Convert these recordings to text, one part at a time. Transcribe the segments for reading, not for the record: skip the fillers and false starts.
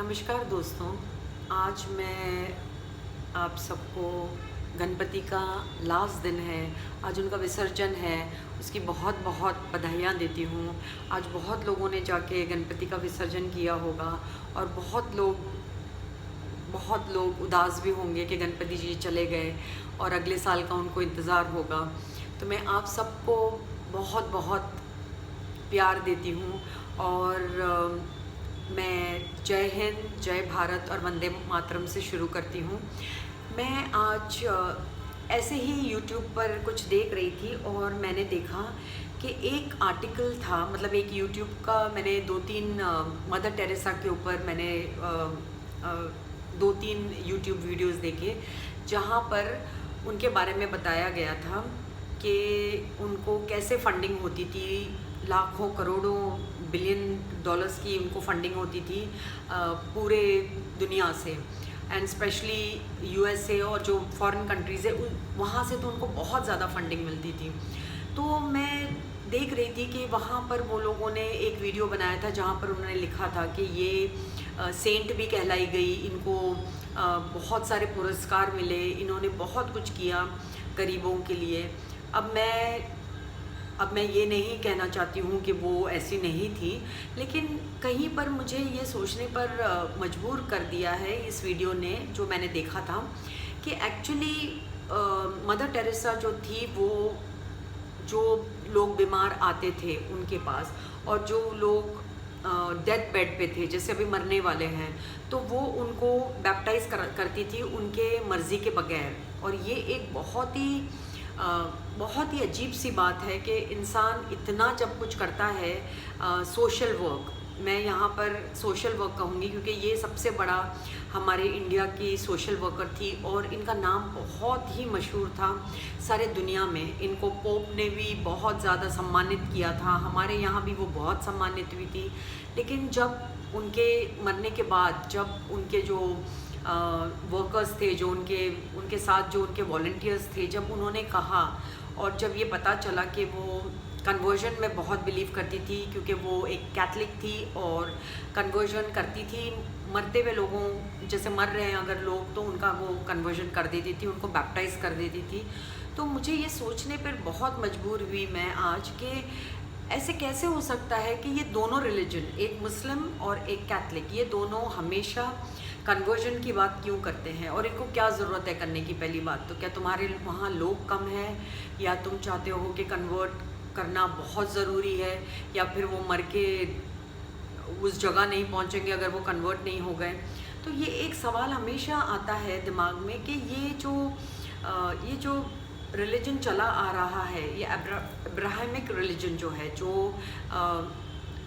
नमस्कार दोस्तों। आज मैं आप सबको गणपति का लास्ट दिन है, आज उनका विसर्जन है, उसकी बहुत बहुत बधाइयाँ देती हूँ। आज बहुत लोगों ने जाके गणपति का विसर्जन किया होगा और बहुत लोग उदास भी होंगे कि गणपति जी चले गए और अगले साल का उनको इंतज़ार होगा। तो मैं आप सबको बहुत बहुत प्यार देती हूँ और मैं जय हिंद, जय भारत और वंदे मातरम से शुरू करती हूँ। मैं आज ऐसे ही यूट्यूब पर कुछ देख रही थी और मैंने देखा कि एक आर्टिकल था, मतलब एक यूट्यूब का मैंने 2-3 मदर टेरेसा के ऊपर मैंने 2-3 यूट्यूब वीडियोस देखे, जहाँ पर उनके बारे में बताया गया था कि उनको कैसे फंडिंग होती थी, लाखों करोड़ों बिलियन डॉलर्स की उनको फंडिंग होती थी पूरे दुनिया से, एंड स्पेशली यूएसए और जो फॉरेन कंट्रीज़ है वहाँ से तो उनको बहुत ज़्यादा फंडिंग मिलती थी। तो मैं देख रही थी कि वहाँ पर वो लोगों ने एक वीडियो बनाया था जहाँ पर उन्होंने लिखा था कि ये सेंट भी कहलाई गई, इनको बहुत सारे पुरस्कार मिले, इन्होंने बहुत कुछ किया गरीबों के लिए। अब मैं ये नहीं कहना चाहती हूँ कि वो ऐसी नहीं थी, लेकिन कहीं पर मुझे ये सोचने पर मजबूर कर दिया है इस वीडियो ने, जो मैंने देखा था, कि एक्चुअली मदर टेरेसा जो थी वो जो लोग बीमार आते थे उनके पास, और जो लोग डेथ बेड पे थे, जैसे अभी मरने वाले हैं, तो वो उनको बैप्टाइज करती थी उनके मर्ज़ी के बगैर। और ये एक बहुत ही अजीब सी बात है कि इंसान इतना जब कुछ करता है, सोशल वर्क, मैं यहाँ पर सोशल वर्क कहूँगी क्योंकि ये सबसे बड़ा हमारे इंडिया की सोशल वर्कर थी और इनका नाम बहुत ही मशहूर था सारे दुनिया में। इनको पोप ने भी बहुत ज़्यादा सम्मानित किया था, हमारे यहाँ भी वो बहुत सम्मानित हुई थी। लेकिन जब उनके मरने के बाद, जब उनके जो वर्कर्स थे, जो उनके साथ जो उनके वॉलंटियर्स थे, जब उन्होंने कहा और जब ये पता चला कि वो कन्वर्जन में बहुत बिलीव करती थी, क्योंकि वो एक कैथलिक थी और कन्वर्जन करती थी मरते हुए लोगों, जैसे मर रहे हैं अगर लोग, तो उनका वो कन्वर्जन कर देती थी, उनको बैप्टाइज कर देती थी। तो मुझे ये सोचने पर बहुत मजबूर हुई मैं आज कि ऐसे कैसे हो सकता है कि ये दोनों रिलीजन, एक मुस्लिम और एक कैथलिक, ये दोनों हमेशा कन्वर्जन की बात क्यों करते हैं, और इनको क्या ज़रूरत है करने की? पहली बात तो क्या तुम्हारे वहाँ लोग कम हैं, या तुम चाहते हो कि कन्वर्ट करना बहुत ज़रूरी है, या फिर वो मर के उस जगह नहीं पहुँचेंगे अगर वो कन्वर्ट नहीं हो गए? तो ये एक सवाल हमेशा आता है दिमाग में कि ये जो रिलीजन चला आ रहा है, ये अब्राहमिक रिलीजन जो है, जो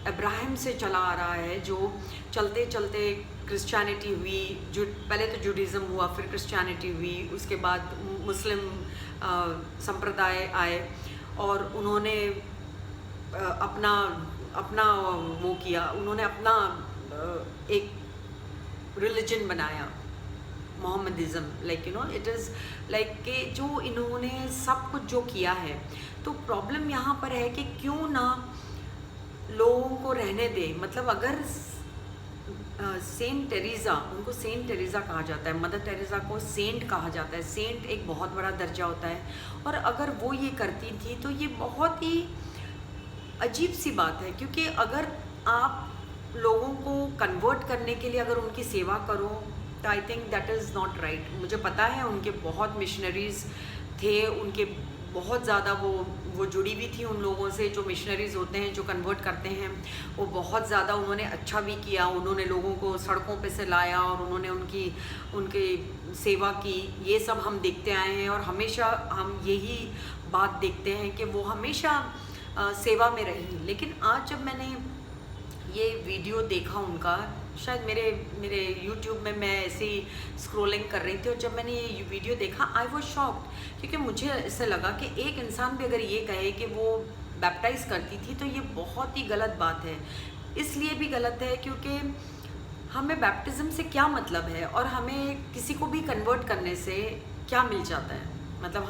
अब्राहम से चला आ रहा है, जो चलते चलते क्रिश्चियनिटी हुई, जो पहले तो जुडिज़म हुआ, फिर क्रिश्चियनिटी हुई, उसके बाद मुस्लिम संप्रदाय आए और उन्होंने अपना वो किया, उन्होंने अपना एक रिलीजन बनाया, Mohammedism, like you know, it is like कि जो इन्होंने सब कुछ जो किया है। तो प्रॉब्लम यहाँ पर है कि क्यों ना लोगों को रहने दे। मतलब अगर सेंट टेरेसा, उनको सेंट टेरेसा कहा जाता है, मदर टेरेसा को सेंट कहा जाता है, सेंट एक बहुत बड़ा दर्जा होता है, और अगर वो ये करती थी तो ये बहुत ही अजीब सी बात है, क्योंकि अगर आप लोगों को कन्वर्ट करने के लिए अगर उनकी सेवा करो तो I think that is not right. मुझे पता है उनके बहुत मिशनरीज़ थे, उनके बहुत ज़्यादा वो जुड़ी भी थी उन लोगों से जो मिशनरीज़ होते हैं, जो कन्वर्ट करते हैं, वो बहुत ज़्यादा उन्होंने अच्छा भी किया, उन्होंने लोगों को सड़कों पे से लाया और उन्होंने उनकी सेवा की। ये सब हम देखते आए हैं और हमेशा हम यही बात देखते हैं कि वो हमेशा सेवा में रही। लेकिन आज जब मैंने ये वीडियो देखा उनका, शायद मेरे YouTube में मैं ऐसे ही स्क्रॉलिंग कर रही थी, और जब मैंने ये वीडियो देखा आई वॉज शॉक्ड, क्योंकि मुझे ऐसे लगा कि एक इंसान भी अगर ये कहे कि वो बैप्टाइज करती थी तो ये बहुत ही गलत बात है। इसलिए भी गलत है क्योंकि हमें बैप्टिज़म से क्या मतलब है, और हमें किसी को भी कन्वर्ट करने से क्या मिल जाता है? मतलब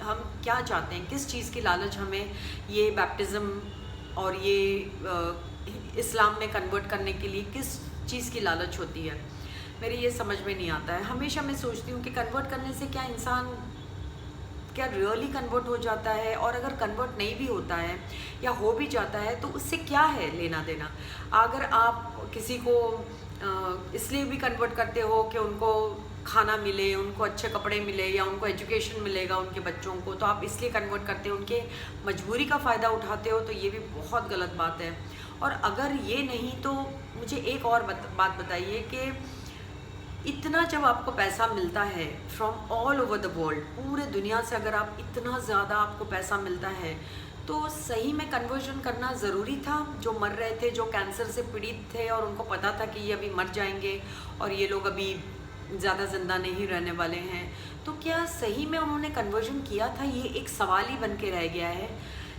हम क्या चाहते हैं, किस चीज़ की लालच हमें ये बैप्टिज़म और ये इस्लाम में कन्वर्ट करने के लिए किस चीज़ की लालच होती है, मेरी ये समझ में नहीं आता है। हमेशा मैं सोचती हूँ कि कन्वर्ट करने से क्या इंसान क्या रियली कन्वर्ट हो जाता है, और अगर कन्वर्ट नहीं भी होता है या हो भी जाता है तो उससे क्या है लेना देना। अगर आप किसी को इसलिए भी कन्वर्ट करते हो कि उनको खाना मिले, उनको अच्छे कपड़े मिले, या उनको एजुकेशन मिलेगा उनके बच्चों को, तो आप इसलिए कन्वर्ट करते हो, उनके मजबूरी का फ़ायदा उठाते हो, तो ये भी बहुत गलत बात है। और अगर ये नहीं तो मुझे एक और बात बताइए कि इतना जब आपको पैसा मिलता है from all over the world, पूरे दुनिया से अगर आप इतना ज़्यादा आपको पैसा मिलता है, तो सही में कन्वर्जन करना ज़रूरी था? जो मर रहे थे, जो कैंसर से पीड़ित थे और उनको पता था कि ये अभी मर जाएंगे और ये लोग अभी ज़्यादा ज़िंदा नहीं रहने वाले हैं, तो क्या सही में उन्होंने कन्वर्जन किया था? ये एक सवाल ही बन के रह गया है।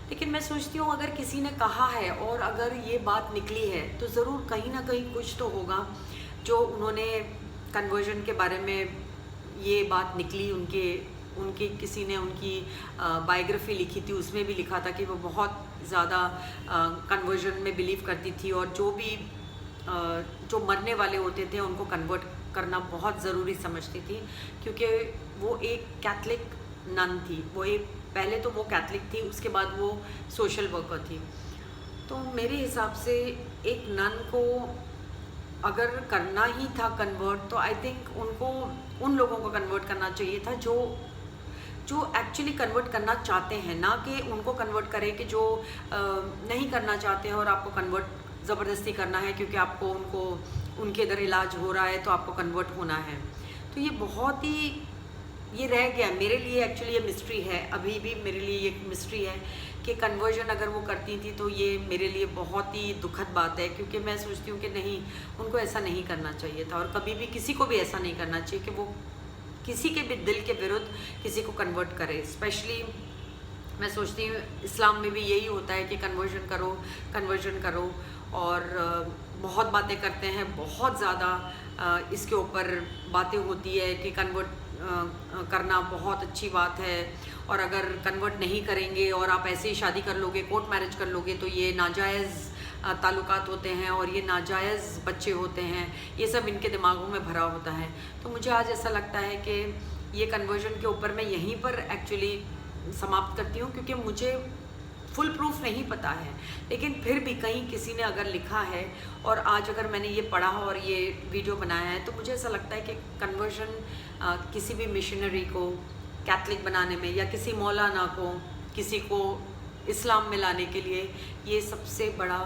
लेकिन मैं सोचती हूँ अगर किसी ने कहा है और अगर ये बात निकली है तो ज़रूर कहीं ना कहीं कुछ तो होगा जो उन्होंने कन्वर्जन के बारे में ये बात निकली, उनके किसी ने उनकी बायोग्राफी लिखी थी, उसमें भी लिखा था कि वो बहुत ज़्यादा कन्वर्जन में बिलीव करती थी, और जो मरने वाले होते थे उनको कन्वर्ट करना बहुत ज़रूरी समझती थी, क्योंकि वो एक कैथलिक नन थी। पहले तो वो कैथलिक थी, उसके बाद वो सोशल वर्कर थी। तो मेरे हिसाब से एक नन को अगर करना ही था कन्वर्ट, तो आई थिंक उनको उन लोगों को कन्वर्ट करना चाहिए था जो एक्चुअली कन्वर्ट करना चाहते हैं, ना कि उनको कन्वर्ट करें कि जो नहीं करना चाहते हैं और आपको कन्वर्ट ज़बरदस्ती करना है क्योंकि आपको उनके इधर इलाज हो रहा है तो आपको कन्वर्ट होना है। तो ये बहुत ही ये रह गया मेरे लिए, एक्चुअली ये मिस्ट्री है, अभी भी मेरे लिए ये मिस्ट्री है कि कन्वर्जन अगर वो करती थी तो ये मेरे लिए बहुत ही दुखद बात है, क्योंकि मैं सोचती हूँ कि नहीं, उनको ऐसा नहीं करना चाहिए था, और कभी भी किसी को भी ऐसा नहीं करना चाहिए कि वो किसी के भी दिल के विरुद्ध किसी को कन्वर्ट करे। स्पेशली मैं सोचती हूँ इस्लाम में भी यही होता है कि कन्वर्जन करो, और बहुत बातें करते हैं, बहुत ज़्यादा इसके ऊपर बातें होती है कि कन्वर्ट करना बहुत अच्छी बात है, और अगर कन्वर्ट नहीं करेंगे और आप ऐसे ही शादी कर लोगे, कोर्ट मैरिज कर लोगे, तो ये नाजायज़ ताल्लुकात होते हैं और ये नाजायज़ बच्चे होते हैं, ये सब इनके दिमागों में भरा होता है। तो मुझे आज ऐसा लगता है कि ये कन्वर्जन के ऊपर मैं यहीं पर एक्चुअली समाप्त करती हूँ, क्योंकि मुझे फुल प्रूफ नहीं पता है, लेकिन फिर भी कहीं किसी ने अगर लिखा है और आज अगर मैंने ये पढ़ा और ये वीडियो बनाया है, तो मुझे ऐसा लगता है कि कन्वर्जन किसी भी मिशनरी को कैथलिक बनाने में, या किसी मौलाना को किसी को इस्लाम में लाने के लिए, ये सबसे बड़ा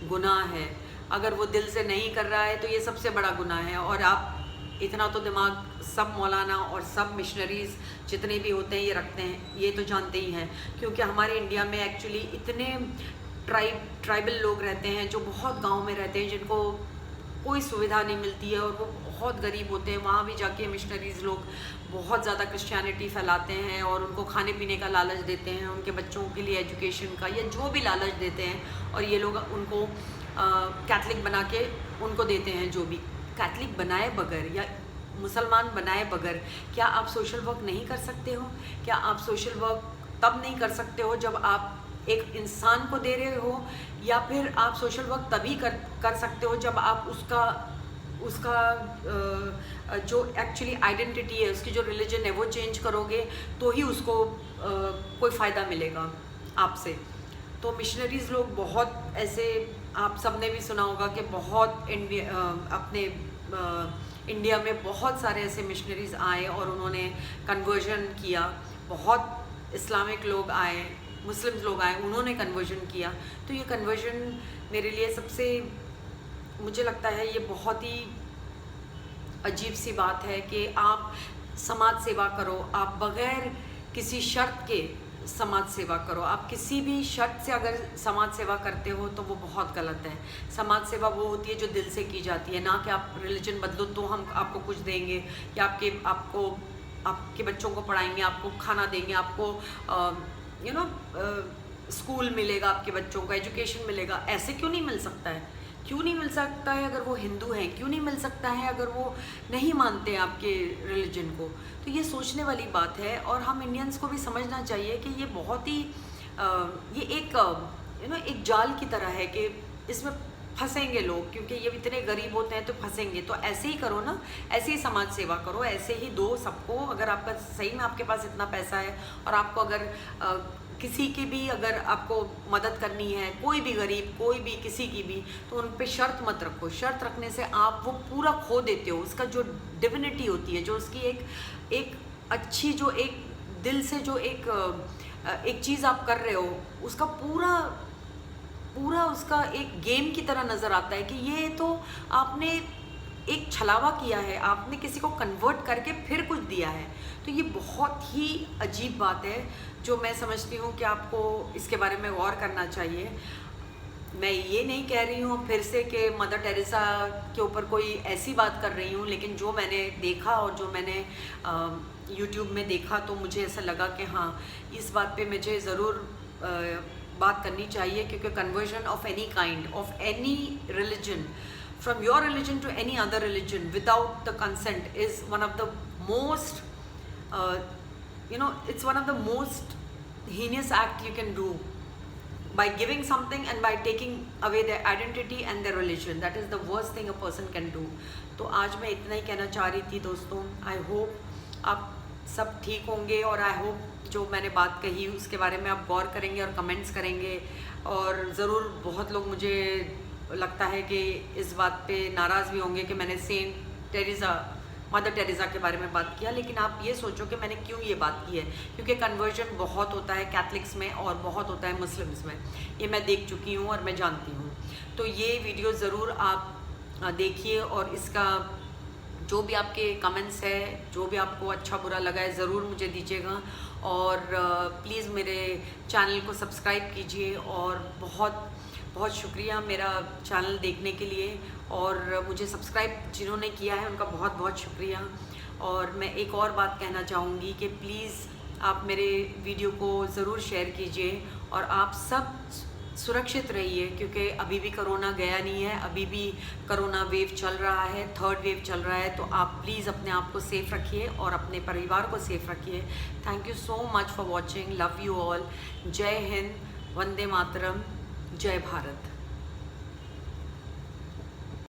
गुनाह है। अगर वो दिल से नहीं कर रहा है तो ये सबसे बड़ा गुनाह है। और आप इतना तो दिमाग सब मौलाना और सब मिशनरीज़ जितने भी होते हैं ये रखते हैं, ये तो जानते ही हैं, क्योंकि हमारे इंडिया में एक्चुअली इतने ट्राइबल लोग रहते हैं जो बहुत गांव में रहते हैं, जिनको कोई सुविधा नहीं मिलती है और वो बहुत गरीब होते हैं। वहाँ भी जाके मिशनरीज़ लोग बहुत ज़्यादा क्रिश्चियनिटी फैलाते हैं और उनको खाने पीने का लालच देते हैं, उनके बच्चों के लिए एजुकेशन का या जो भी लालच देते हैं, और ये लोग उनको कैथलिक बना के उनको देते हैं। जो भी कैथलिक बनाए बगैर या मुसलमान बनाए बगैर क्या आप सोशल वर्क नहीं कर सकते हो? क्या आप सोशल वर्क तब नहीं कर सकते हो जब आप एक इंसान को दे रहे हो, या फिर आप सोशल वर्क तभी कर सकते हो जब आप उसका जो एक्चुअली आइडेंटिटी है, उसकी जो रिलीजन है वो चेंज करोगे, तो ही उसको कोई फ़ायदा मिलेगा आपसे। तो मिशनरीज़ लोग बहुत ऐसे, आप सबने भी सुना होगा कि बहुत अपने इंडिया में बहुत सारे ऐसे मिशनरीज़ आए और उन्होंने कन्वर्जन किया। बहुत इस्लामिक लोग आए, मुस्लिम लोग आए, उन्होंने कन्वर्जन किया। तो ये कन्वर्जन मेरे लिए सबसे, मुझे लगता है ये बहुत ही अजीब सी बात है कि आप समाज सेवा करो, आप बग़ैर किसी शर्त के समाज सेवा करो। आप किसी भी शर्त से अगर समाज सेवा करते हो तो वो बहुत गलत है। समाज सेवा वो होती है जो दिल से की जाती है, ना कि आप रिलीजन बदलो तो हम आपको कुछ देंगे, या आपके बच्चों को पढ़ाएंगे, आपको खाना देंगे, आपको स्कूल मिलेगा, आपके बच्चों को एजुकेशन मिलेगा। ऐसे क्यों नहीं मिल सकता है? क्यों नहीं मिल सकता है अगर वो हिंदू हैं? क्यों नहीं मिल सकता है अगर वो नहीं मानते हैं आपके रिलीजन को? तो ये सोचने वाली बात है, और हम इंडियंस को भी समझना चाहिए कि ये बहुत ही ये एक एक जाल की तरह है कि इसमें फंसेंगे लोग, क्योंकि ये इतने गरीब होते हैं तो फंसेंगे। तो ऐसे ही करो ना, ऐसे ही समाज सेवा करो, ऐसे ही दो सबको। अगर आपका सही में आपके पास इतना पैसा है और आपको अगर किसी की भी अगर आपको मदद करनी है, कोई भी गरीब, कोई भी किसी की भी, तो उन पे शर्त मत रखो। शर्त रखने से आप वो पूरा खो देते हो, उसका जो डिविनिटी होती है, जो उसकी एक अच्छी, जो एक दिल से जो एक चीज़ आप कर रहे हो, उसका पूरा उसका एक गेम की तरह नज़र आता है कि ये तो आपने एक छलावा किया है, आपने किसी को कन्वर्ट करके फिर कुछ दिया है। तो ये बहुत ही अजीब बात है, जो मैं समझती हूँ कि आपको इसके बारे में गौर करना चाहिए। मैं ये नहीं कह रही हूँ फिर से कि मदर टेरेसा के ऊपर कोई ऐसी बात कर रही हूँ, लेकिन जो मैंने देखा और जो मैंने यूट्यूब में देखा, तो मुझे ऐसा लगा कि हाँ, इस बात पे मुझे ज़रूर बात करनी चाहिए, क्योंकि conversion of any kind, of any religion, from your religion to any other religion without the consent is one of the most it's one of the most heinous act you can do, by giving something and by taking away their identity and their religion. That is the worst thing a person can do. तो आज मैं इतना ही कहना चाह रही थी दोस्तों। I hope आप सब ठीक होंगे, और आई होप जो मैंने बात कही उसके बारे में आप गौर करेंगे और कमेंट्स करेंगे। और ज़रूर बहुत लोग, मुझे लगता है कि इस बात पे नाराज़ भी होंगे कि मैंने सेंट टेरेसा, मदर टेरेसा के बारे में बात किया। लेकिन आप ये सोचो कि मैंने क्यों ये बात की है, क्योंकि कन्वर्जन बहुत होता है कैथलिक्स में और बहुत होता है मुस्लिम्स में। ये मैं देख चुकी हूँ और मैं जानती हूँ। तो ये वीडियो ज़रूर आप देखिए, और इसका जो भी आपके कमेंट्स है, जो भी आपको अच्छा बुरा लगा है, ज़रूर मुझे दीजिएगा। और प्लीज़ मेरे चैनल को सब्सक्राइब कीजिए। और बहुत बहुत शुक्रिया मेरा चैनल देखने के लिए, और मुझे सब्सक्राइब जिन्होंने किया है उनका बहुत बहुत शुक्रिया। और मैं एक और बात कहना चाहूँगी कि प्लीज़ आप मेरे वीडियो को ज़रूर शेयर कीजिए, और आप सब सुरक्षित रहिए, क्योंकि अभी भी कोरोना गया नहीं है, अभी भी कोरोना वेव चल रहा है, थर्ड वेव चल रहा है। तो आप प्लीज़ अपने आप को सेफ़ रखिए और अपने परिवार को सेफ़ रखिए। Thank you so much for watching. Love you all. जय हिंद, वंदे मातरम, जय भारत।